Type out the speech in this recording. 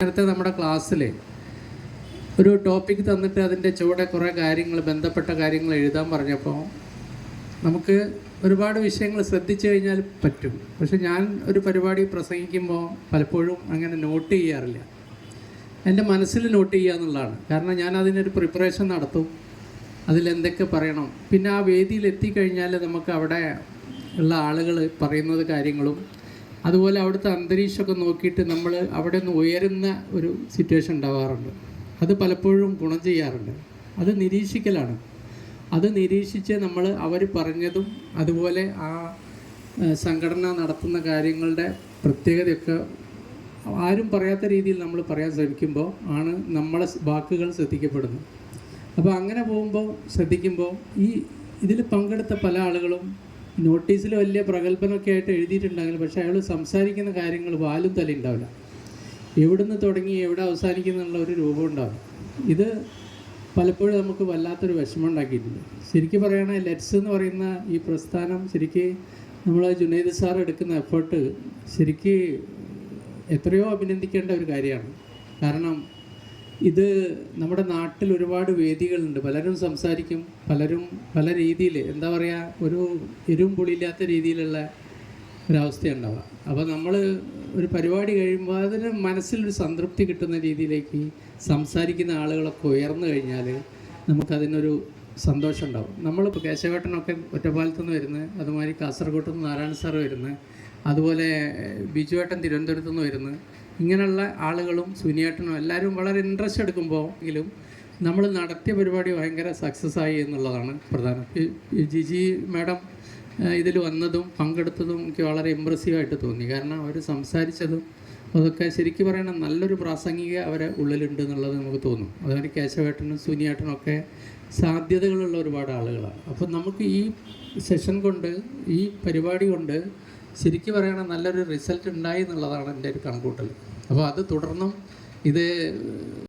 നേരത്തെ നമ്മുടെ ക്ലാസ്സിൽ ഒരു ടോപ്പിക് തന്നിട്ട് അതിൻ്റെ ചുവടെ കുറേ കാര്യങ്ങൾ, ബന്ധപ്പെട്ട കാര്യങ്ങൾ എഴുതാൻ പറഞ്ഞപ്പോൾ നമുക്ക് ഒരുപാട് വിഷയങ്ങൾ ശ്രദ്ധിച്ചു കഴിഞ്ഞാൽ പറ്റും. പക്ഷെ ഞാൻ ഒരു പരിപാടി പ്രസംഗിക്കുമ്പോൾ പലപ്പോഴും അങ്ങനെ നോട്ട് ചെയ്യാറില്ല. എൻ്റെ മനസ്സിൽ നോട്ട് ചെയ്യുക എന്നുള്ളതാണ്. കാരണം ഞാൻ അതിനൊരു പ്രിപ്പറേഷൻ നടത്തും, അതിലെന്തൊക്കെ പറയണം. പിന്നെ ആ വേദിയിൽ എത്തിക്കഴിഞ്ഞാൽ നമുക്ക് അവിടെ ഉള്ള ആളുകൾ പറയുന്നത് കാര്യങ്ങളും അതുപോലെ അവിടുത്തെ അന്തരീക്ഷമൊക്കെ നോക്കിയിട്ട് നമ്മൾ അവിടെ നിന്ന് ഉയരുന്ന ഒരു സിറ്റുവേഷൻ ഉണ്ടാവാറുണ്ട്. അത് പലപ്പോഴും ഗുണം ചെയ്യാറുണ്ട്. അത് നിരീക്ഷിക്കലാണ്. അത് നിരീക്ഷിച്ച് നമ്മൾ അവർ പറഞ്ഞതും അതുപോലെ ആ സംഘടന നടത്തുന്ന കാര്യങ്ങളുടെ പ്രത്യേകതയൊക്കെ ആരും പറയാത്ത രീതിയിൽ നമ്മൾ പറയാൻ ശ്രമിക്കുമ്പോൾ ആണ് നമ്മളെ വാക്കുകൾ ശ്രദ്ധിക്കപ്പെടുന്നത്. അപ്പോൾ അങ്ങനെ പോകുമ്പോൾ ശ്രദ്ധിക്കുമ്പോൾ ഇതിൽ പങ്കെടുത്ത പല ആളുകളും നോട്ടീസിൽ വലിയ പ്രഗത്ഭനൊക്കെ ആയിട്ട് എഴുതിയിട്ടുണ്ടെങ്കിലും പക്ഷേ അയാൾ സംസാരിക്കുന്ന കാര്യങ്ങൾ വാലും തല ഉണ്ടാവില്ല. എവിടുന്ന് തുടങ്ങി എവിടെ അവസാനിക്കുന്നുള്ള ഒരു രൂപം ഉണ്ടാവും. ഇത് പലപ്പോഴും നമുക്ക് വല്ലാത്തൊരു വിഷമം ഉണ്ടാക്കിയിട്ടുണ്ട്. ശരിക്കും പറയുകയാണെങ്കിൽ ലെറ്റ്സ് എന്ന് പറയുന്ന ഈ പ്രസ്ഥാനം ശരിക്ക് നമ്മൾ ജുനൈദ് സാർ എടുക്കുന്ന എഫേർട്ട് ശരിക്ക് എത്രയോ അഭിനന്ദിക്കേണ്ട ഒരു കാര്യമാണ്. കാരണം ഇത് നമ്മുടെ നാട്ടിൽ ഒരുപാട് വേദികളുണ്ട്. പലരും സംസാരിക്കും, പലരും പല രീതിയിൽ എന്താ പറയുക, ഒരു എരിവും പുളിയില്ലാത്ത രീതിയിലുള്ള ഒരവസ്ഥയുണ്ടാവുക. അപ്പോൾ നമ്മൾ ഒരു പരിപാടി കഴിയുമ്പോൾ അതിന് മനസ്സിലൊരു സംതൃപ്തി കിട്ടുന്ന രീതിയിലേക്ക് സംസാരിക്കുന്ന ആളുകളൊക്കെ ഉയർന്നു കഴിഞ്ഞാൽ നമുക്കതിനൊരു സന്തോഷം ഉണ്ടാവും. നമ്മളിപ്പോൾ കേശവേട്ടനൊക്കെ ഒറ്റപ്പാലത്തു നിന്ന് വരുന്നത്, അതുമാതിരി കാസർഗോഡ് നിന്ന് നാരായണ സാർ വരുന്നത്, അതുപോലെ ബിജുവേട്ടൻ തിരുവനന്തപുരത്തു നിന്ന് വരുന്നത്, ഇങ്ങനെയുള്ള ആളുകളും സുനിയേട്ടനും എല്ലാവരും വളരെ ഇൻട്രസ്റ്റ് എടുക്കുമ്പോൾ എങ്കിലും നമ്മൾ നടത്തിയ പരിപാടി ഭയങ്കര സക്സസ് ആയി എന്നുള്ളതാണ് പ്രധാനം. ജിജി മാഡം ഇതിൽ വന്നതും പങ്കെടുത്തതും എനിക്ക് വളരെ ഇമ്പ്രസീവായിട്ട് തോന്നി. കാരണം അവർ സംസാരിച്ചതും അതൊക്കെ ശരിക്കും പറയണം നല്ലൊരു പ്രാസംഗിക അവരെ ഉള്ളിലുണ്ട് എന്നുള്ളത് നമുക്ക് തോന്നും. അതുപോലെ കേശവേട്ടനും സുനിയേട്ടനും ഒക്കെ സാധ്യതകളുള്ള ഒരുപാട് ആളുകളാണ്. അപ്പം നമുക്ക് ഈ സെഷൻ കൊണ്ട്, ഈ പരിപാടി കൊണ്ട് ശരിക്കും പറയണം നല്ലൊരു റിസൾട്ട് ഉണ്ടായി എന്നുള്ളതാണ് എൻ്റെ ഒരു കണക്കൂട്ടൽ. അപ്പോൾ അത് തുടർന്നും ഇത്